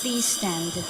Please stand.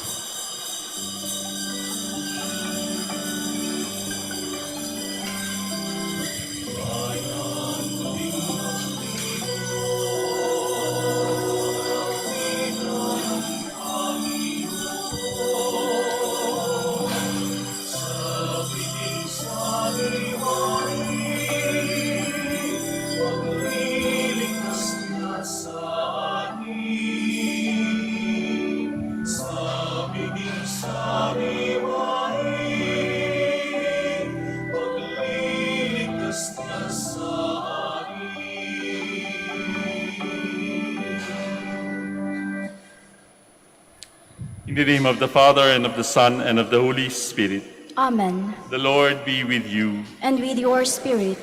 In the name of the Father, and of the Son, and of the Holy Spirit. Amen. The Lord be with you. And with your spirit.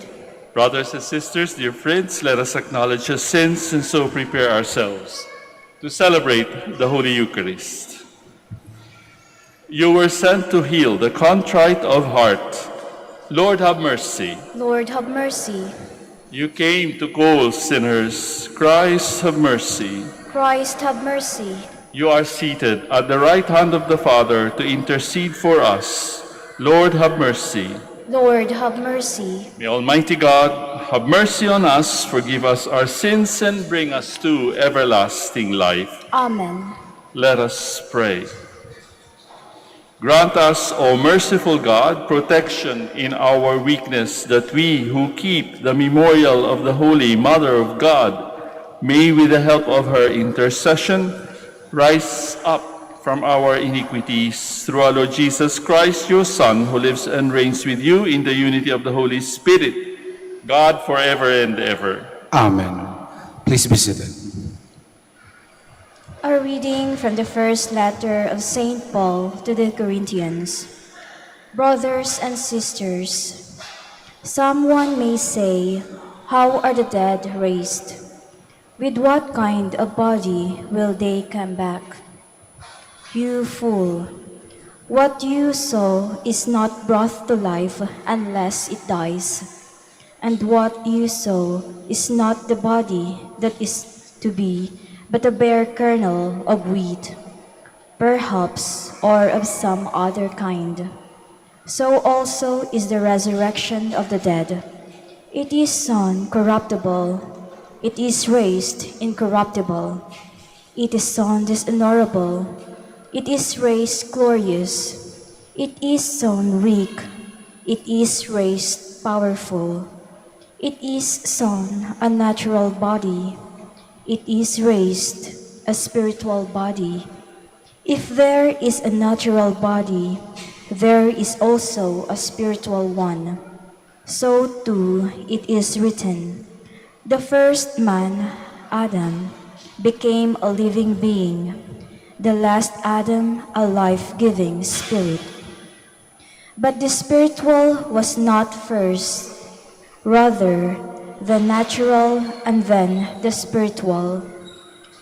Brothers and sisters, dear friends, let us acknowledge our sins and so prepare ourselves to celebrate the Holy Eucharist. You were sent to heal the contrite of heart. Lord, have mercy. Lord, have mercy. You came to call sinners. Christ, have mercy. Christ, have mercy. You are seated at the right hand of the Father to intercede for us. Lord, have mercy. Lord, have mercy. May Almighty God have mercy on us, forgive us our sins, and bring us to everlasting life. Amen. Let us pray. Grant us, O merciful God, protection in our weakness, that we who keep the memorial of the Holy Mother of God may, with the help of her intercession, rise up from our iniquities through our Lord Jesus Christ, your Son, who lives and reigns with you in the unity of the Holy Spirit, God forever and ever. Amen. Please be seated. A reading from the first letter of St. Paul to the Corinthians. Brothers and sisters, someone may say, how are the dead raised? With what kind of body will they come back? You fool! What you sow is not brought to life unless it dies. And what you sow is not the body that is to be, but a bare kernel of wheat, perhaps, or of some other kind. So also is the resurrection of the dead. It is sown corruptible, it is raised incorruptible. It is sown dishonorable, it is raised glorious. It is sown weak, it is raised powerful. It is sown a natural body, it is raised a spiritual body. If there is a natural body, there is also a spiritual one. So too it is written, the first man, Adam, became a living being, the last Adam a life-giving spirit. But the spiritual was not first, rather the natural and then the spiritual.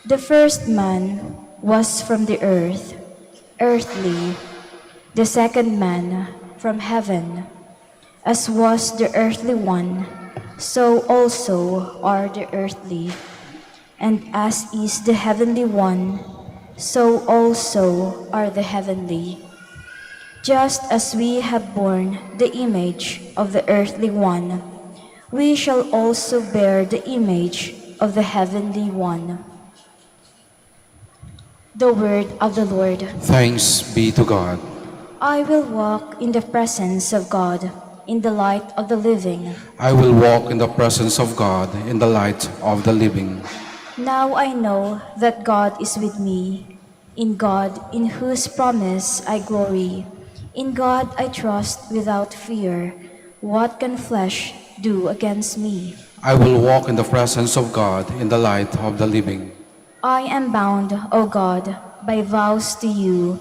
The first man was from the earth, earthly, the second man from heaven. As was the earthly one, so also are the earthly. And as is the heavenly one, so also are the heavenly. Just as we have borne the image of the earthly one, we shall also bear the image of the heavenly one. The word of the Lord. Thanks be to God. I will walk in the presence of God, in the light of the living. I will walk in the presence of God in the light of the living. Now I know that God is with me. In God, in whose promise I glory. In God I trust without fear. What can flesh do against me? I will walk in the presence of God in the light of the living. I am bound, O God, by vows to you.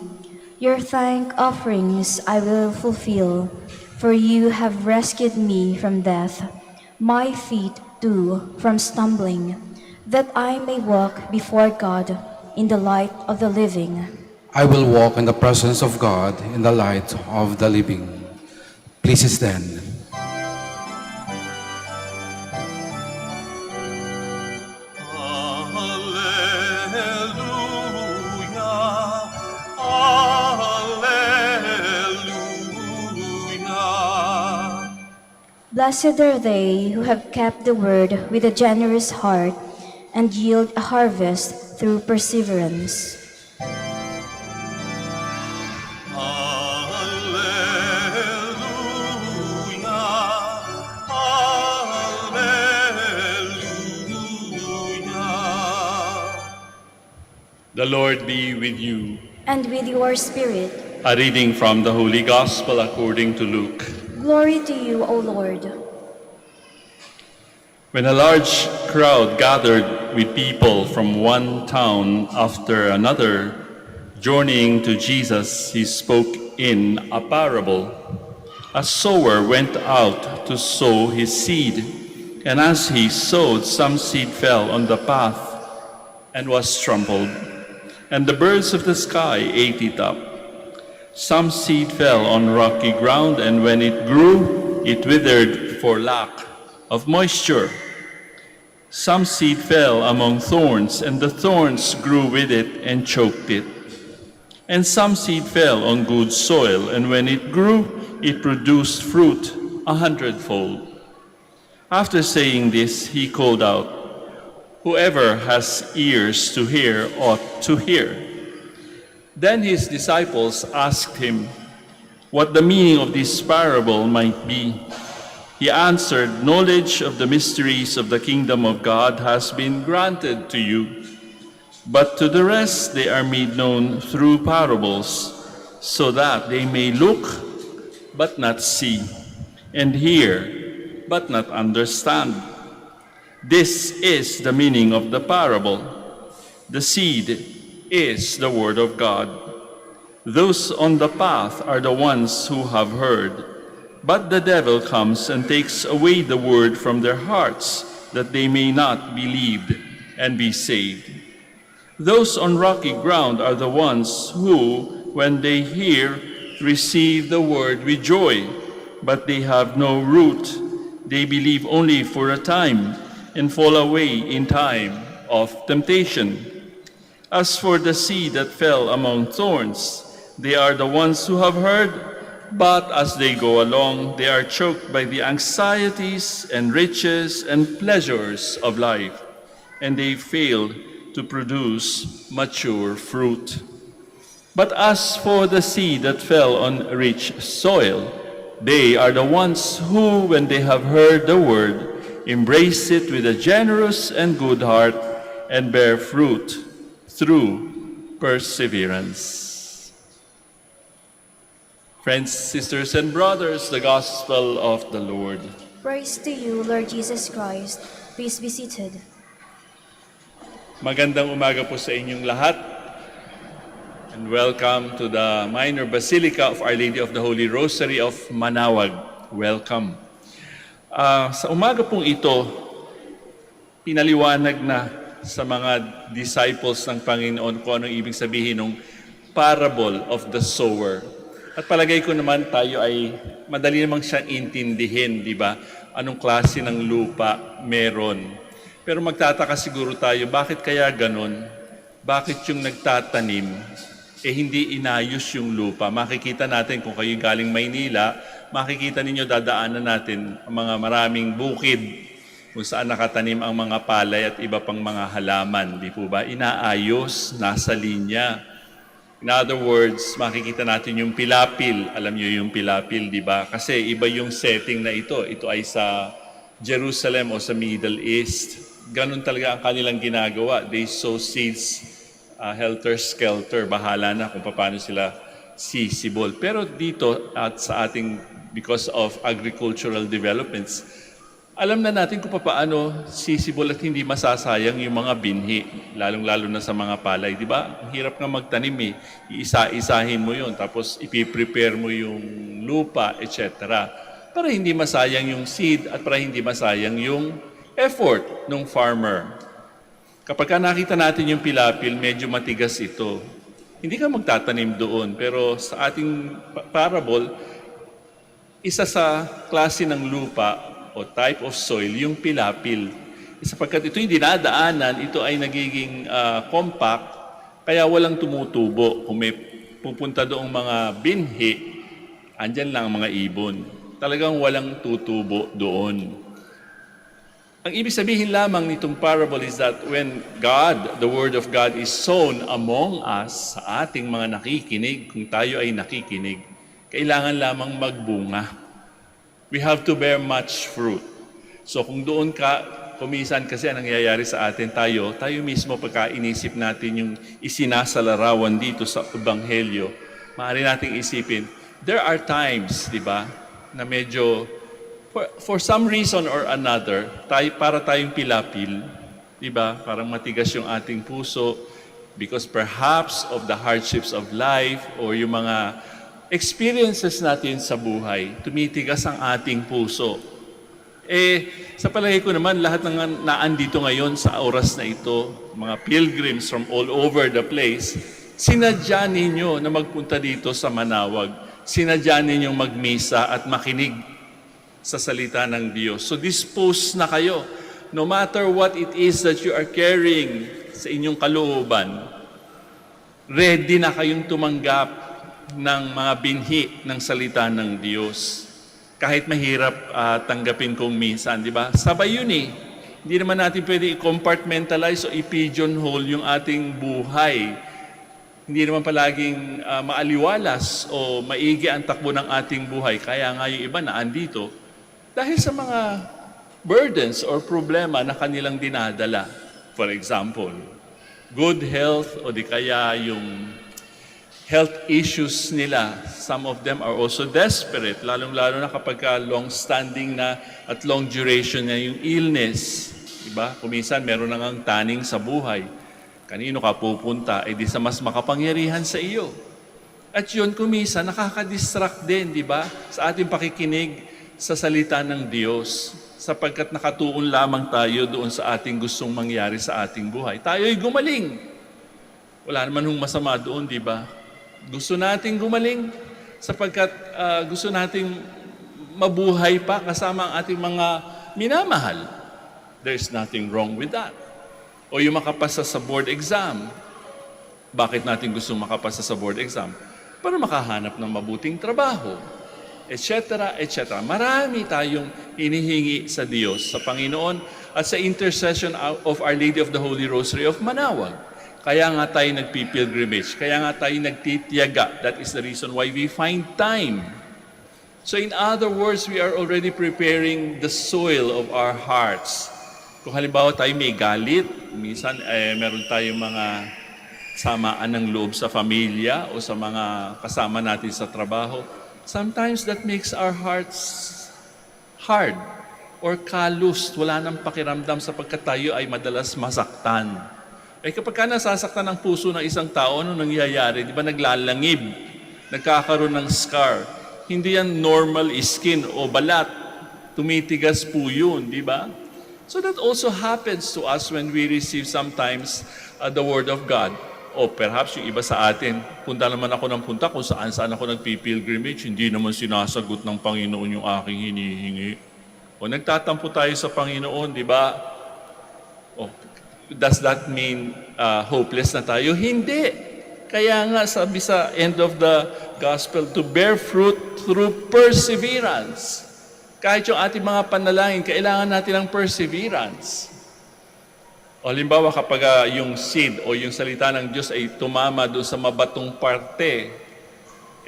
Your thank offerings I will fulfill, for you have rescued me from death, my feet too from stumbling, that I may walk before God in the light of the living. I will walk in the presence of God in the light of the living. Please stand. Alleluia, Blessed are they who have kept the word with a generous heart and yield a harvest through perseverance. The Lord be with you. And with your spirit, A reading from the Holy Gospel according to Luke. glory to you, O Lord. When a large crowd gathered with people from one town after another, journeying to Jesus, he spoke in a parable. A sower went out to sow his seed, and as he sowed, some seed fell on the path and was trampled, and the birds of the sky ate it up. Some seed fell on rocky ground, and when it grew, it withered for lack of moisture. Some seed fell among thorns, and the thorns grew with it and choked it. And some seed fell on good soil, and when it grew, it produced fruit 100-fold. After saying this, he called out, "Whoever has ears to hear ought to hear." Then his disciples asked him what the meaning of this parable might be. He answered, "Knowledge of the mysteries of the kingdom of God has been granted to you, but to the rest they are made known through parables, so that they may look but not see, and hear but not understand. This is the meaning of the parable. The seed is the word of God. Those on the path are the ones who have heard, but the devil comes and takes away the word from their hearts, that they may not believe and be saved. Those on rocky ground are the ones who, when they hear, receive the word with joy, but they have no root. They believe only for a time and fall away in time of temptation. As for the seed that fell among thorns, they are the ones who have heard, but as they go along, they are choked by the anxieties and riches and pleasures of life, and they fail to produce mature fruit. But as for the seed that fell on rich soil, they are the ones who, when they have heard the word, embrace it with a generous and good heart and bear fruit through perseverance. Friends, sisters, and brothers, the Gospel of the Lord. Praise to you, Lord Jesus Christ. Please be seated. Magandang umaga po sa inyong lahat. And welcome to the Minor Basilica of Our Lady of the Holy Rosary of Manaoag. Welcome. Sa umaga pong ito, pinaliwanag na sa mga disciples ng Panginoon kung anong ibig sabihin ng parable of the sower. At palagay ko naman tayo ay madali namang siyang intindihin, di ba? Anong klase ng lupa meron. Pero magtataka siguro tayo, bakit kaya ganon? Bakit yung nagtatanim, hindi inayos yung lupa? Makikita natin kung kayo galing Maynila, makikita ninyo dadaanan natin ang mga maraming bukid kung saan nakatanim ang mga palay at iba pang mga halaman. Di po ba? Inaayos, nasa linya. In other words, makikita natin yung pilapil. Alam niyo yung pilapil, di ba? Kasi iba yung setting na ito. Ito ay sa Jerusalem o sa Middle East. Ganon talaga ang kanilang ginagawa. They sow seeds, helter-skelter. Bahala na kung paano sila sisibol. Pero dito at sa ating, because of agricultural developments, alam na natin kung paano sisibol at hindi masasayang yung mga binhi, lalong-lalo na sa mga palay. Di ba? Ang hirap nga magtanim eh. Iisa-isahin mo yun, tapos ipiprepare mo yung lupa, etc. Para hindi masayang yung seed at para hindi masayang yung effort ng farmer. Kapag nakita natin yung pilapil, medyo matigas ito. Hindi ka magtatanim doon, pero sa ating parable, isa sa klase ng lupa o type of soil, yung pilapil. Sapagkat ito yung dinadaanan, ito ay nagiging compact, kaya walang tumutubo. Kung may pupunta doong mga binhi, andyan lang ang mga ibon. Talagang walang tutubo doon. Ang ibig sabihin lamang nitong parable is that when God, the Word of God, is sown among us, sa ating mga nakikinig, kung tayo ay nakikinig, kailangan lamang magbunga. We have to bear much fruit. So kung doon ka, kumisan kasi ang nangyayari sa atin, tayo mismo pagka inisip natin yung isinasalarawan dito sa Ebanghelyo, maaari nating isipin, there are times, di ba, na medyo for some reason or another, para tayong pilapil, di ba? Parang matigas yung ating puso because perhaps of the hardships of life or yung mga experiences natin sa buhay, tumitigas ang ating puso. Sa palagay ko naman, lahat ng naandito ngayon sa oras na ito, mga pilgrims from all over the place, sinadya ninyo na magpunta dito sa Manaoag. Sinadya ninyong magmisa at makinig sa salita ng Diyos. So dispose na kayo. No matter what it is that you are carrying sa inyong kalooban, ready na kayong tumanggap ng mga binhi ng salita ng Diyos. Kahit mahirap tanggapin kung minsan, di ba? Sabay yun eh. Hindi naman natin pwede i-compartmentalize o i-pigeonhole yung ating buhay. Hindi naman palaging maaliwalas o maigi ang takbo ng ating buhay. Kaya nga yung iba na andito dahil sa mga burdens or problema na kanilang dinadala. For example, good health o di kaya yung health issues nila. Some of them are also desperate, lalong-lalo na kapag long-standing na at long duration na yung illness. Diba? Kuminsan meron na ngang taning sa buhay. Kanino ka pupunta? Di sa mas makapangyarihan sa iyo. At yun, kuminsan, nakaka-distract din, di ba? Sa ating pakikinig sa salita ng Diyos. Sapagkat nakatuon lamang tayo doon sa ating gustong mangyari sa ating buhay. Tayo'y gumaling. Wala naman hong masama doon, di ba? Gusto nating gumaling sapagkat gusto nating mabuhay pa kasama ang ating mga minamahal. There's nothing wrong with that. O yung makapasa sa board exam. Bakit natin gusto makapasa sa board exam? Para makahanap ng mabuting trabaho, etc., etc. Marami tayong hinihingi sa Diyos, sa Panginoon, at sa intercession of Our Lady of the Holy Rosary of Manaoag. Kaya nga tayo nagpipilgrimage. Kaya nga tayo nagtitiyaga. That is the reason why we find time. So in other words, we are already preparing the soil of our hearts. Kung halimbawa tayo may galit, minsan meron tayong mga samaan ng loob sa pamilya o sa mga kasama natin sa trabaho, sometimes that makes our hearts hard or calloused. Wala nang pakiramdam sapagkat tayo ay madalas masaktan. Kapag ka nasasaktan ang puso ng isang tao, ano nangyayari? Di ba naglalangib? Nagkakaroon ng scar. Hindi yan normal skin o balat. Tumitigas po yun, di ba? So that also happens to us when we receive sometimes the Word of God. O perhaps yung iba sa atin, punta naman ako ng punta kung saan ako nagpipilgrimage, hindi naman sinasagot ng Panginoon yung aking hinihingi. O nagtatampo tayo sa Panginoon, di ba? O, does that mean hopeless na tayo? Hindi. Kaya nga sabi sa end of the gospel, to bear fruit through perseverance. Kahit yung ating mga panalangin, kailangan natin ng perseverance. O halimbawa kapag yung seed o yung salita ng Diyos ay tumama doon sa mabatong parte,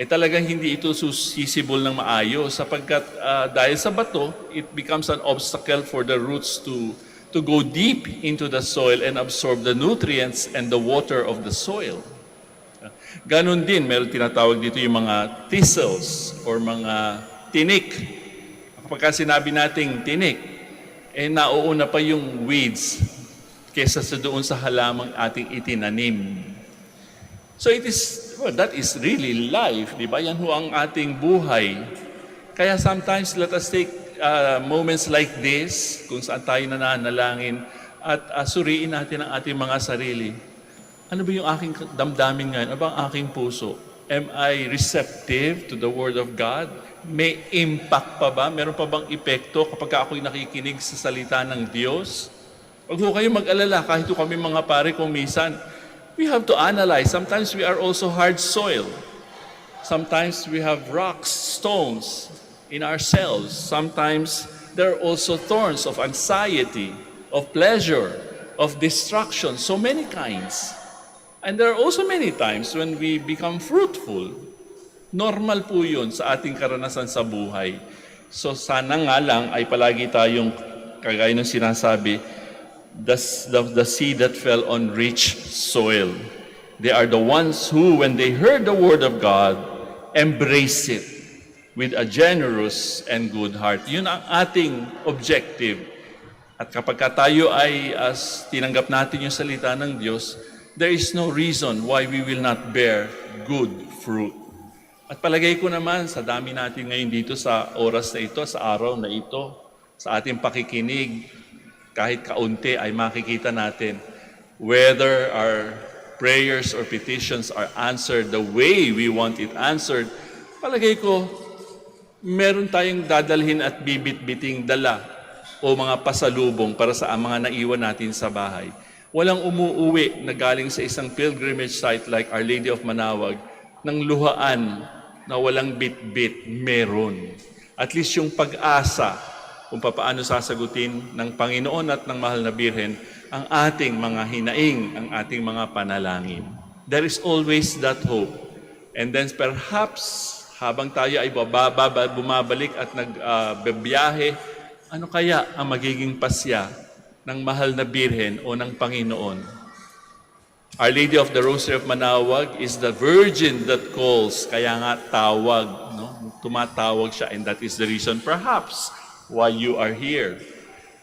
talagang hindi ito susisibol ng maayos sapagkat dahil sa bato, it becomes an obstacle for the roots to go deep into the soil and absorb the nutrients and the water of the soil. Ganon din, meron tinatawag dito yung mga thistles or mga tinik. Kapag sinabi nating tinik, nauuna pa yung weeds kesa sa doon sa halamang ating itinanim. So that is really life, di ba? Yan ho ang ating buhay. Kaya sometimes let us take moments like this, kung saan tayo nananalangin, at suriin natin ang ating mga sarili. Ano ba yung aking damdamin ngayon? Ano ba ang aking puso? Am I receptive to the Word of God? May impact pa ba? Meron pa bang epekto kapag ako'y nakikinig sa salita ng Diyos? Huwag ho kayo mag-alala, kahit kami mga pare kung minsan, we have to analyze. Sometimes we are also hard soil. Sometimes we have rocks, stones in ourselves. Sometimes there are also thorns of anxiety, of pleasure, of distraction, so many kinds. And there are also many times when we become fruitful. Normal po yun sa ating karanasan sa buhay. So sana nga lang ay palagi tayong, kagaya ng sinasabi, the seed that fell on rich soil. They are the ones who, when they heard the word of God, embrace it with a generous and good heart. Yun ang ating objective. At kapag tayo ay tinanggap natin yung salita ng Diyos, there is no reason why we will not bear good fruit. At palagay ko naman, sa dami natin ngayon dito sa oras na ito, sa araw na ito, sa ating pakikinig, kahit kaunti ay makikita natin whether our prayers or petitions are answered the way we want it answered. Palagay ko, meron tayong dadalhin at bibit-biting dala o mga pasalubong para sa mga naiwan natin sa bahay. Walang umuuwi na galing sa isang pilgrimage site like Our Lady of Manaoag ng luhaan na walang bit-bit, meron. At least yung pag-asa kung paano sasagutin ng Panginoon at ng Mahal na Birhen ang ating mga hinaing, ang ating mga panalangin. There is always that hope. And then perhaps, habang tayo ay bumabalik at nagbiyahe, ano kaya ang magiging pasya ng Mahal na Birhen o ng Panginoon? Our Lady of the Rosary of Manaoag is the Virgin that calls, kaya nga tawag, no? Tumatawag siya, and that is the reason perhaps why you are here.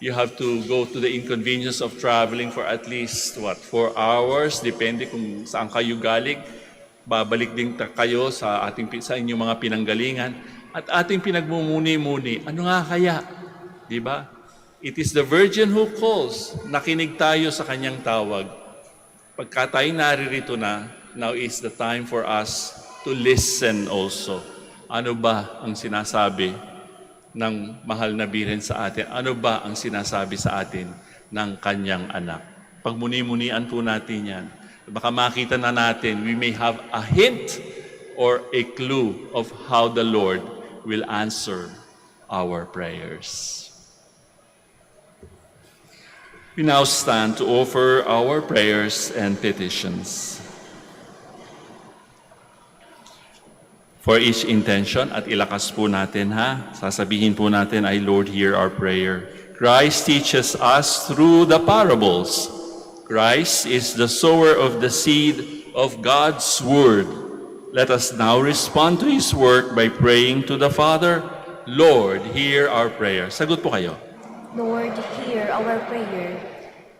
You have to go to the inconvenience of traveling for at least, 4 hours, depende kung saan kayo galing. Babalik din kayo sa inyong mga pinanggalingan at ating pinagmumuni-muni. Ano nga kaya? Di ba? It is the Virgin who calls. Nakinig tayo sa kanyang tawag. Pagka tayo naririto na, now is the time for us to listen also. Ano ba ang sinasabi ng Mahal na Birhen sa atin? Ano ba ang sinasabi sa atin ng kanyang anak? Pagmuni-munian po natin yan. Baka makita na natin, we may have a hint or a clue of how the Lord will answer our prayers. We now stand to offer our prayers and petitions. For each intention, at ilakas po natin sasabihin po natin ay, Lord, hear our prayer. Christ teaches us through the parables. Christ is the sower of the seed of God's word. Let us now respond to His work by praying to the Father, Lord, hear our prayer. Sagot po kayo. Lord, hear our prayer,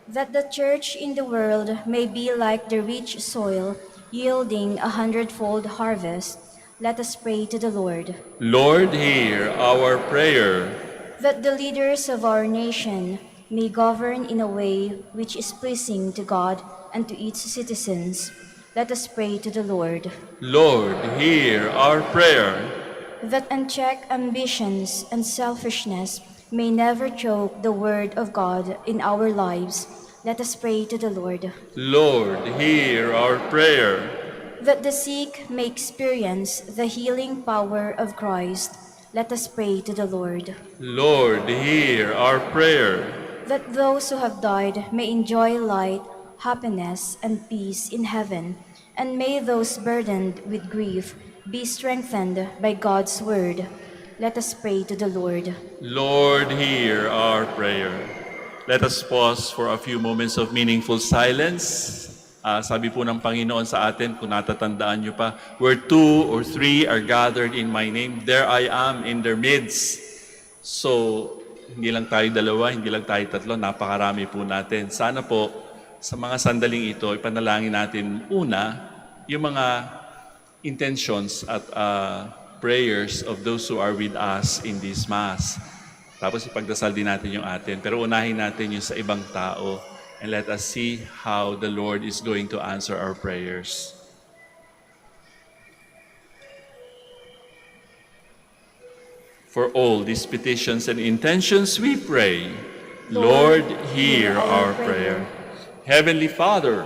that the Church in the world may be like the rich soil, yielding 100-fold harvest. Let us pray to the Lord. Lord, hear our prayer. That the leaders of our nation may govern in a way which is pleasing to God and to its citizens. Let us pray to the Lord. Lord, hear our prayer. That unchecked ambitions and selfishness may never choke the word of God in our lives. Let us pray to the Lord. Lord, hear our prayer. That the sick may experience the healing power of Christ. Let us pray to the Lord. Lord, hear our prayer. That those who have died may enjoy light, happiness, and peace in heaven, and may those burdened with grief be strengthened by God's word. Let us pray to the Lord. Lord, hear our prayer. Let us pause for a few moments of meaningful silence. Sabi po ng Panginoon sa atin, kung natatandaan nyo pa, where 2 or 3 are gathered in my name, there I am in their midst. So, hindi lang tayo 2, hindi lang tayo 3, napakarami po natin. Sana po, sa mga sandaling ito, ipanalangin natin una, yung mga intentions at prayers of those who are with us in this Mass. Tapos ipagdasal din natin yung atin. Pero unahin natin yung sa ibang tao. And let us see how the Lord is going to answer our prayers. For all these petitions and intentions we pray, Lord, hear our prayer. Heavenly Father,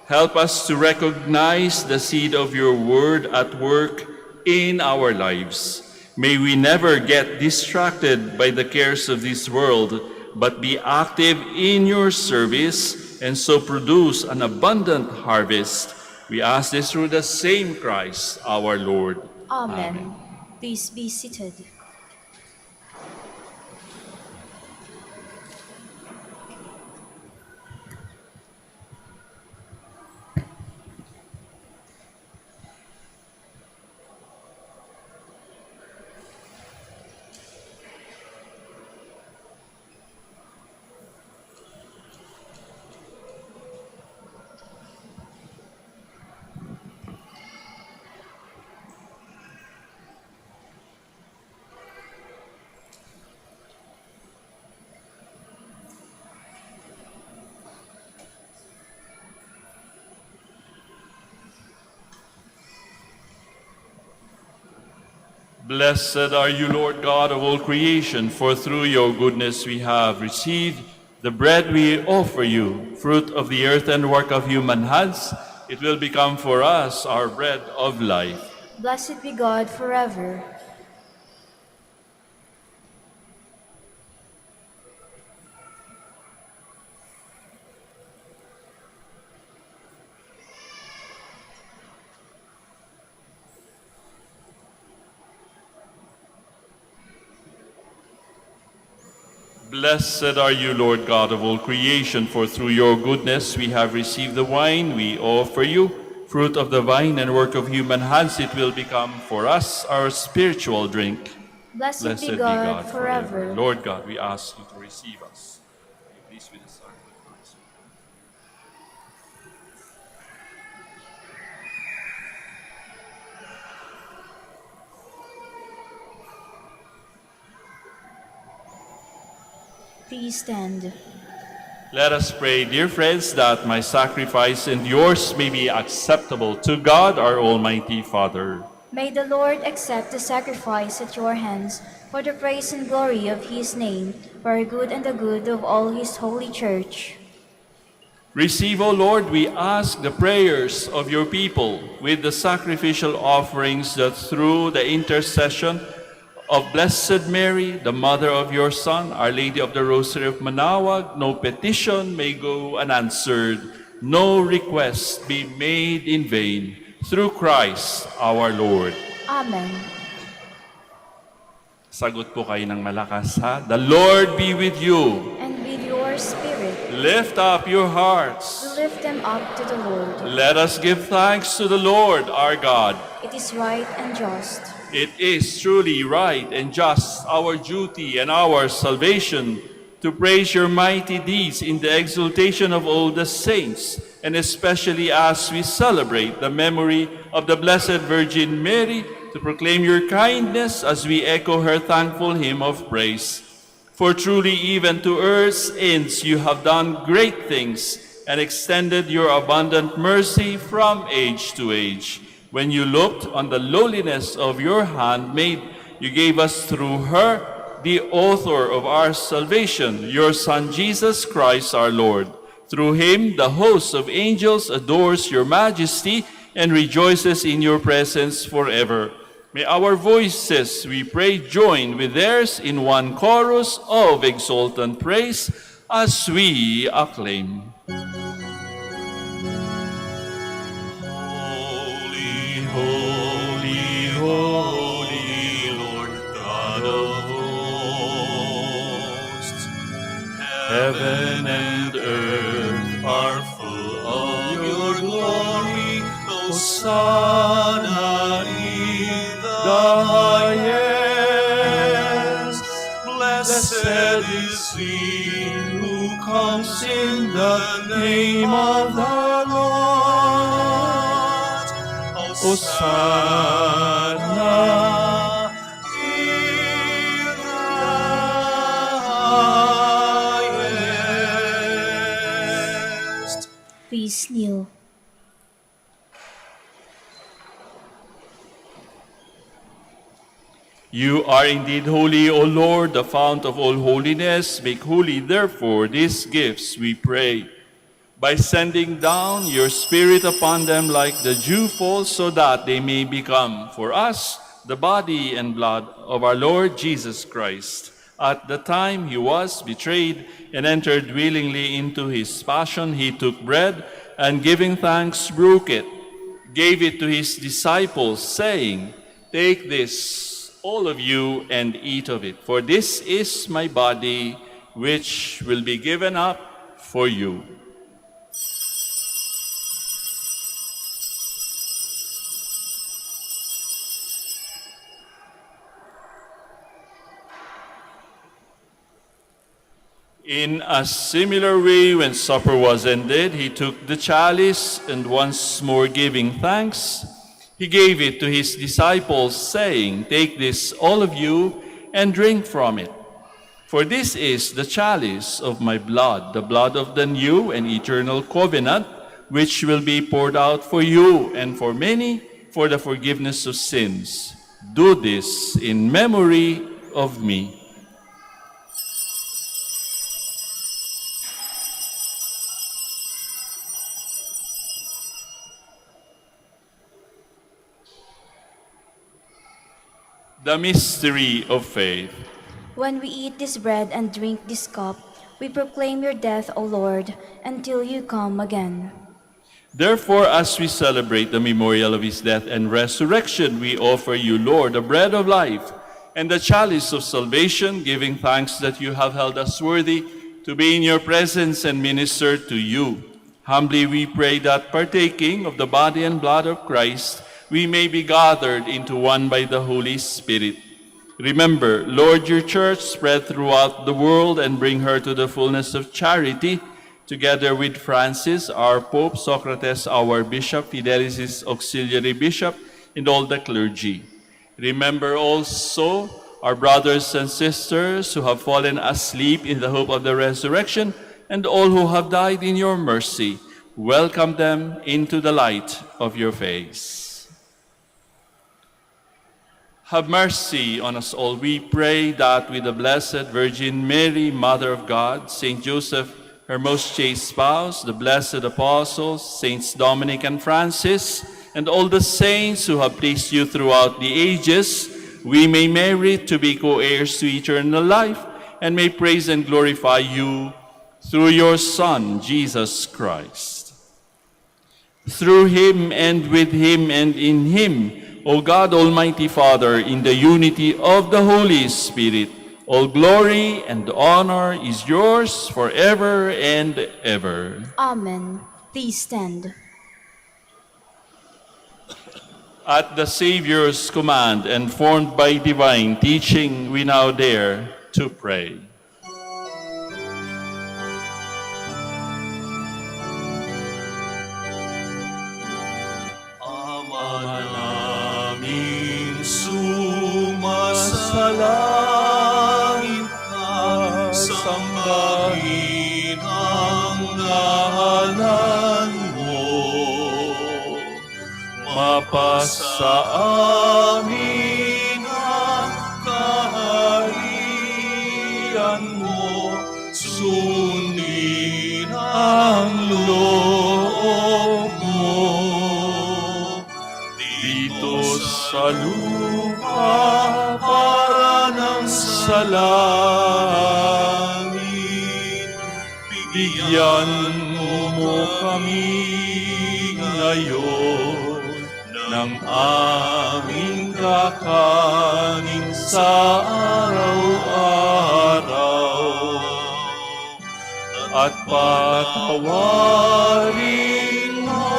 help us to recognize the seed of your word at work in our lives. May we never get distracted by the cares of this world, but be active in your service and so produce an abundant harvest. We ask this through the same Christ, our Lord. Amen. Please be seated. Blessed are you, Lord God of all creation, for through your goodness we have received the bread we offer you, fruit of the earth and work of human hands. It will become for us our bread of life. Blessed be God forever. Blessed are you, Lord God of all creation, for through your goodness we have received the wine we offer you, fruit of the vine and work of human hands. It will become for us our spiritual drink. Blessed be God forever. Lord God, we ask you to receive us. Be pleased with the sacrifice. Please stand. Let us pray, dear friends, that my sacrifice and yours may be acceptable to God, our Almighty Father. May the Lord accept the sacrifice at your hands for the praise and glory of his name, for our good and the good of all his holy church. Receive, O Lord, we ask the prayers of your people with the sacrificial offerings that through the intercession of Blessed Mary, the mother of your Son, Our Lady of the Rosary of Manaoag, no petition may go unanswered, no request be made in vain. Through Christ our Lord. Amen. Sagot po kayo ng malakas, ha? The Lord be with you. And with your spirit, Lift up your hearts. we lift them up to the Lord. Let us give thanks to the Lord our God. It is right and just. It is truly right and just, our duty and our salvation, to praise your mighty deeds in the exaltation of all the saints, and especially as we celebrate the memory of the Blessed Virgin Mary, to proclaim your kindness as we echo her thankful hymn of praise. For truly even to earth's ends you have done great things, and extended your abundant mercy from age to age. When you looked on the lowliness of your handmaid, you gave us through her the author of our salvation, your Son Jesus Christ our Lord. Through him, the host of angels adores your majesty and rejoices in your presence forever. May our voices, we pray, join with theirs in one chorus of exultant praise as we acclaim. Holy, holy, Lord God of hosts. Heaven and earth are full of your glory. Hosanna in the highest. Blessed is he who comes in the name of the Lord. Hosanna in the highest. Please kneel. You are indeed holy, O Lord, the fount of all holiness. Make holy, therefore, these gifts, we pray, by sending down your Spirit upon them like the dew falls, so that they may become for us the body and blood of our Lord Jesus Christ. At the time he was betrayed and entered willingly into his passion, he took bread and giving thanks, broke it, gave it to his disciples, saying, "Take this, all of you, and eat of it, for this is my body, which will be given up for you." In a similar way, when supper was ended, he took the chalice, and once more giving thanks, he gave it to his disciples, saying, "Take this, all of you, and drink from it. For this is the chalice of my blood, the blood of the new and eternal covenant, which will be poured out for you and for many for the forgiveness of sins. Do this in memory of me." The mystery of faith. When we eat this bread and drink this cup, we proclaim your death, O Lord, until you come again. Therefore, as we celebrate the memorial of his death and resurrection, we offer you, Lord, the bread of life and the chalice of salvation, giving thanks that you have held us worthy to be in your presence and minister to you. Humbly we pray that, partaking of the body and blood of Christ, we may be gathered into one by the Holy Spirit. Remember, Lord, your church spread throughout the world and bring her to the fullness of charity, together with Francis, our Pope, Socrates, our Bishop, Fidelis, his auxiliary bishop, and all the clergy. Remember also our brothers and sisters who have fallen asleep in the hope of the resurrection, and all who have died in your mercy. Welcome them into the light of your face. Have mercy on us all. We pray that with the Blessed Virgin Mary, Mother of God, Saint Joseph, her most chaste spouse, the blessed apostles, Saints Dominican and Francis, and all the saints who have pleased you throughout the ages, we may merit to be co-heirs to eternal life and may praise and glorify you through your Son, Jesus Christ. Through him and with him and in him, O God, Almighty Father, in the unity of the Holy Spirit, all glory and honor is yours forever and ever. Amen. Please stand. At the Savior's command and formed by divine teaching, we now dare to pray. Ama namin sumasalangit ka, sambahin ang ngalan mo. Mapasa amin ang kaharian mo, sundin ang loob mo. Dito sa lupa para ng sa langit, bigyan mo kami ngayon ng aming kakanin sa araw-araw, at patawarin mo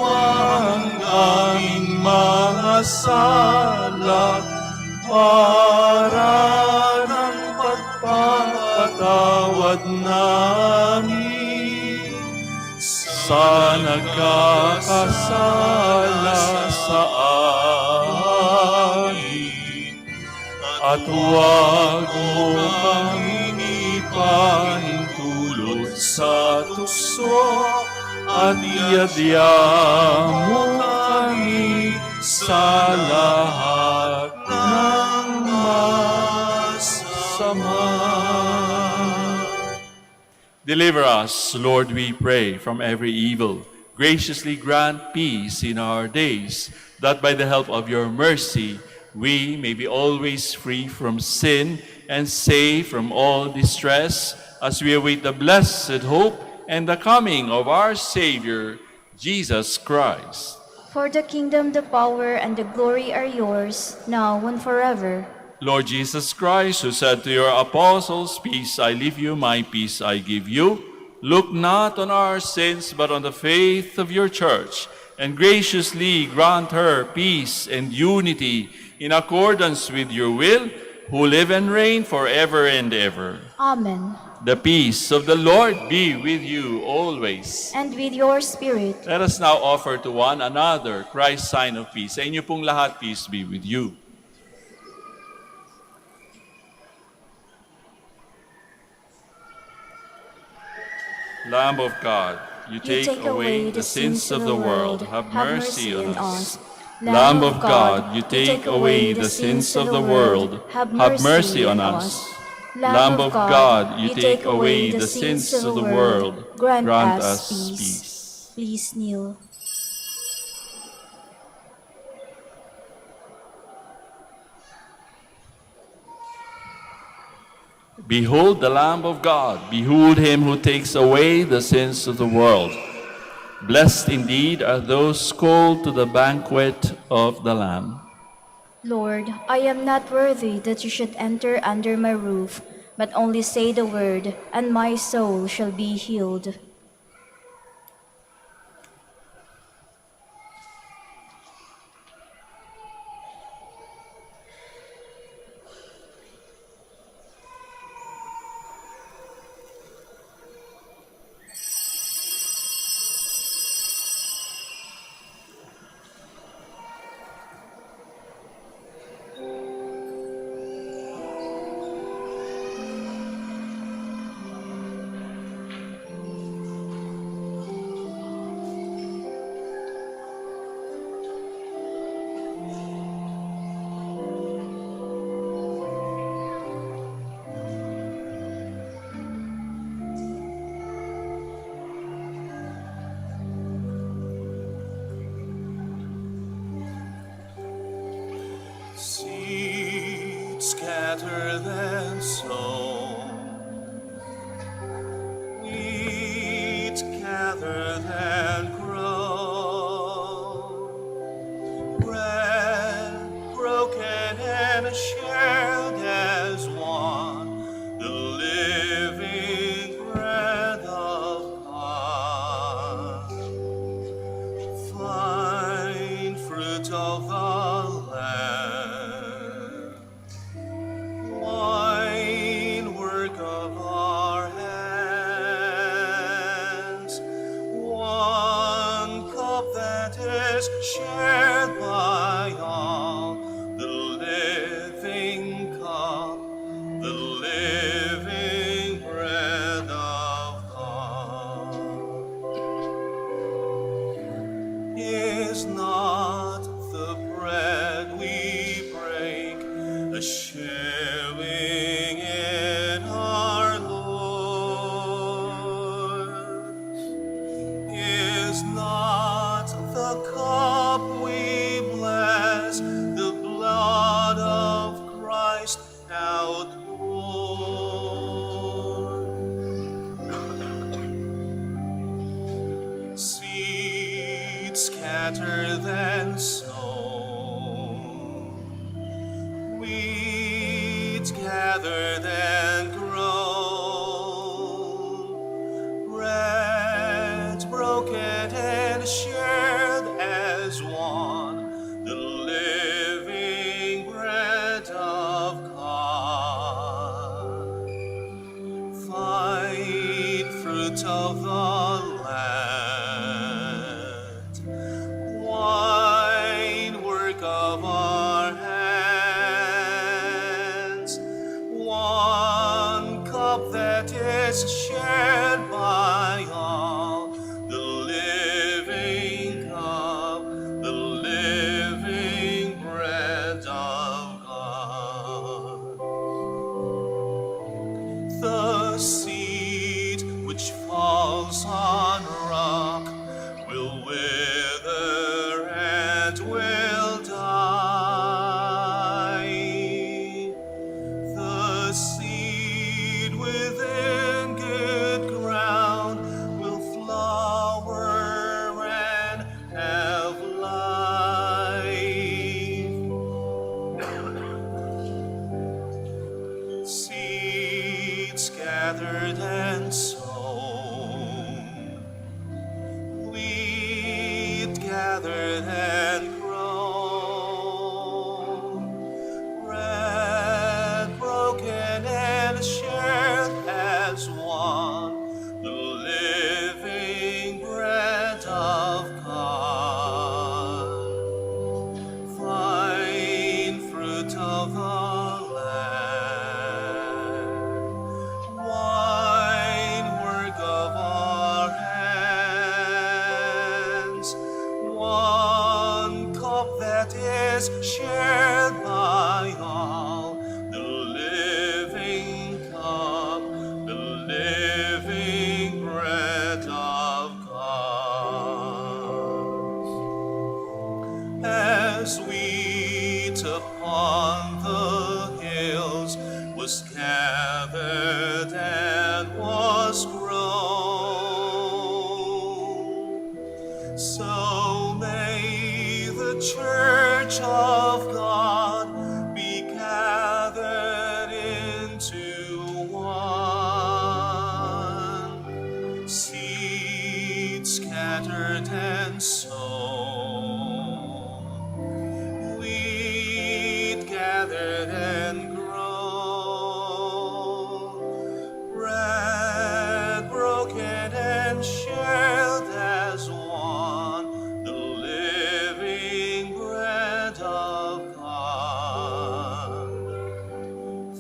ang aming mga sala para ng pagpapatawad namin sa nagkakasala sa amin, at huwag mo kaming ipahintulot sa tukso, at iadya mo kami sa lahat ng masama. Deliver us, Lord, we pray, from every evil. Graciously grant peace in our days, that by the help of your mercy we may be always free from sin and safe from all distress as we await the blessed hope and the coming of our Savior, Jesus Christ. For the kingdom, the power, and the glory are yours, now and forever. Lord Jesus Christ, who said to your apostles, "Peace I leave you, my peace I give you," look not on our sins, but on the faith of your church, and graciously grant her peace and unity in accordance with your will, who live and reign forever and ever. Amen. The peace of the Lord be with you always. And with your spirit. Let us now offer to one another Christ's sign of peace. Sa inyo pong lahat, peace be with you. Lamb of God, you take away the sins of the world. Have mercy on us. Lamb of God, you take away the sins of the world. Have mercy on us. Lamb of God, you take away the sins of the world. Grant us peace. Please kneel. Behold the Lamb of God. Behold him who takes away the sins of the world. Blessed indeed are those called to the banquet of the Lamb. Lord, I am not worthy that you should enter under my roof, but only say the word, and my soul shall be healed. Seed scattered and sown, wheat gathered and grown, bread broken and shared as one, the living bread of God, fine fruit of the land, wine work of our hands, one cup that is shared by all, the living cup, the living bread of God. Is not the bread we break a sharing in our Lord? Is not the cup we bless the blood of Christ outpoured? Seed scattered and sown, weeds gathered and grown, bread broken and shared as one, the living bread of God, fine fruit of the land, wine work of our hands, one cup that is shared by all, the living cup, the living bread of God. The seed which falls on rock will wither and will die. gathered and sown, wheat gathered and grown, bread broken and shared as one, the living bread of God, fine fruit of the land, wine work of our hands, one cup that is shared by all, the living cup, the living bread of God. As wheat upon the hills was gathered and was grown, so may the church of God be gathered into one, seed scattered and sown, wheat gathered and grown, bread broken and shared as one, the living bread of God,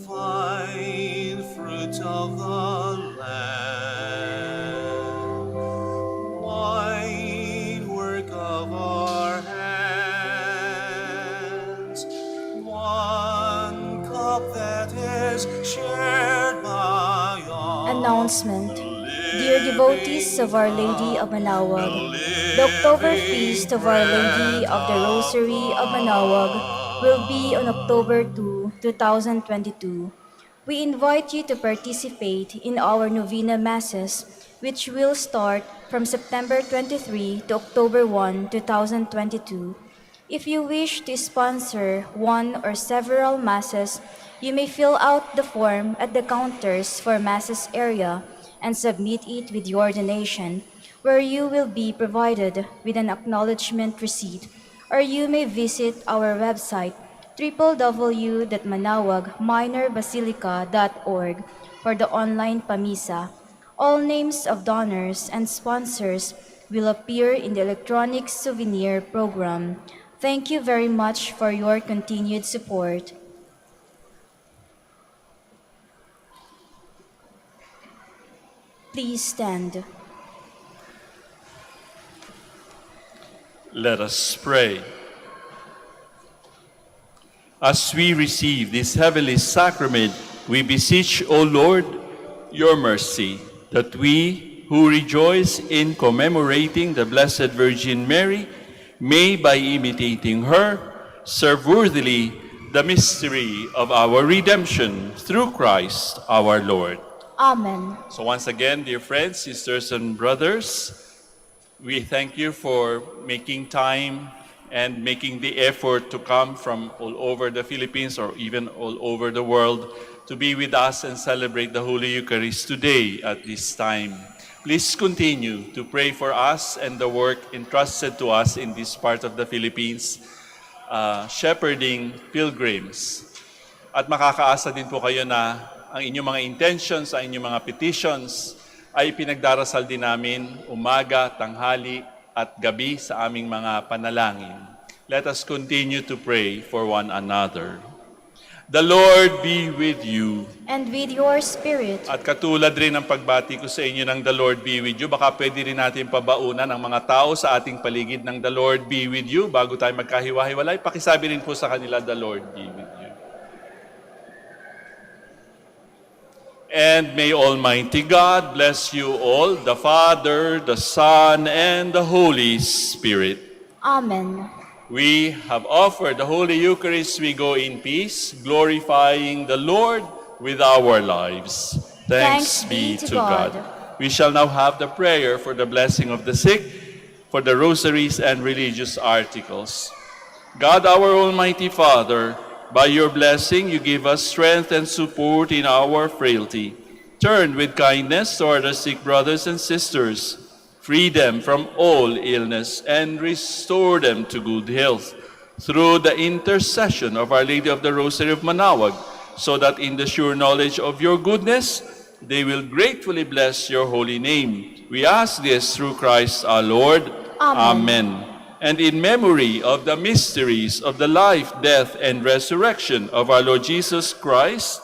fine fruit of the land, wine work of our hands, one cup that is shared by all. Announcement. Dear devotees of Our Lady of Manaoag, the October feast of Our Lady of the Rosary of Manaoag will be on October 2, 2022. We invite you to participate in our Novena Masses, which will start from September 23 to October 1, 2022. If you wish to sponsor one or several masses, you may fill out the form at the counters for masses area and submit it with your donation, where you will be provided with an acknowledgement receipt, or you may visit our website www.manaoagminorbasilica.org for the online pamisa. All names of donors and sponsors will appear in the electronic souvenir program. Thank you very much for your continued support. Please stand. Let us pray. As we receive this heavenly sacrament, we beseech, O Lord, your mercy, that we who rejoice in commemorating the Blessed Virgin Mary may, by imitating her, serve worthily the mystery of our redemption through Christ our Lord. Amen. So once again, dear friends, sisters, and brothers, we thank you for making time and making the effort to come from all over the Philippines or even all over the world to be with us and celebrate the Holy Eucharist today at this time. Please continue to pray for us and the work entrusted to us in this part of the Philippines, shepherding pilgrims. At makakaasa din po kayo na ang inyong mga intentions, ang inyong mga petitions ay pinagdarasal din namin umaga, tanghali at gabi sa aming mga panalangin. Let us continue to pray for one another. The Lord be with you. And with your spirit. At katulad rin ng pagbati ko sa inyo ng The Lord be with you, baka pwede rin natin pabaunan ang mga tao sa ating paligid ng The Lord be with you. Bago tayo magkahiwa-hiwalay, pakisabi rin po sa kanila, The Lord be with you. And may Almighty God bless you all, the Father, the Son, and the Holy Spirit. Amen. We have offered the Holy Eucharist. We go in peace, glorifying the Lord with our lives. Thanks be to God. We shall now have the prayer for the blessing of the sick, for the rosaries and religious articles. God, our Almighty Father, by your blessing, you give us strength and support in our frailty. Turn with kindness toward our sick brothers and sisters. Free them from all illness and restore them to good health through the intercession of Our Lady of the Rosary of Manaoag, so that in the sure knowledge of your goodness, they will gratefully bless your holy name. We ask this through Christ our Lord. Amen. And in memory of the mysteries of the life, death, and resurrection of our Lord Jesus Christ,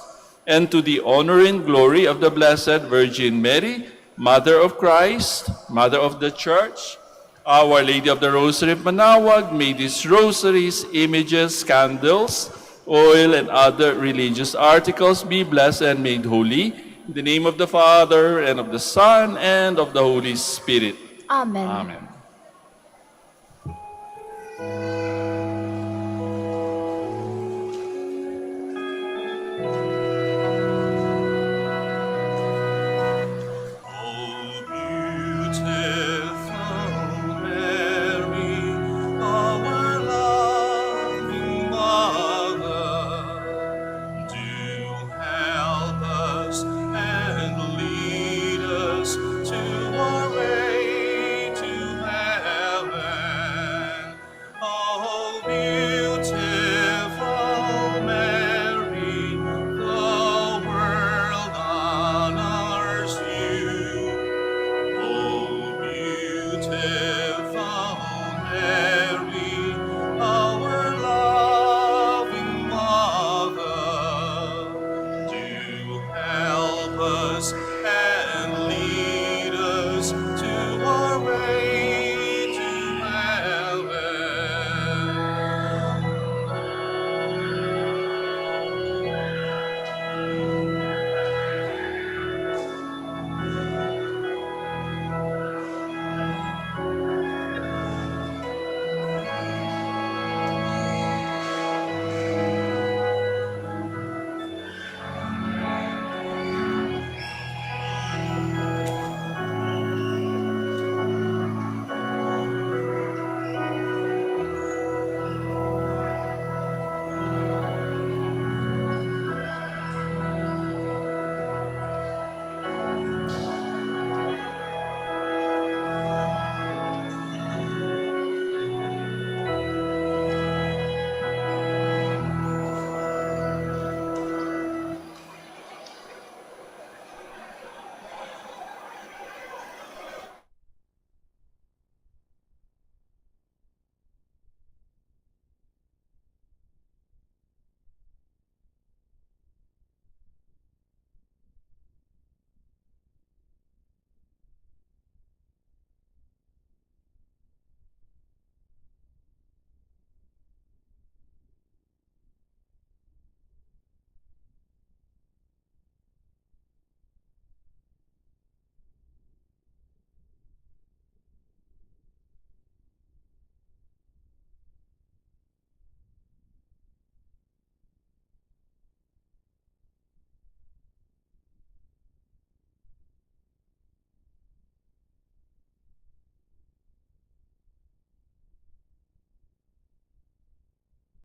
and to the honor and glory of the Blessed Virgin Mary, Mother of Christ, Mother of the Church, Our Lady of the Rosary of Manaoag, may these rosaries, images, candles, oil, and other religious articles be blessed and made holy. In the name of the Father, and of the Son, and of the Holy Spirit. Amen. Amen.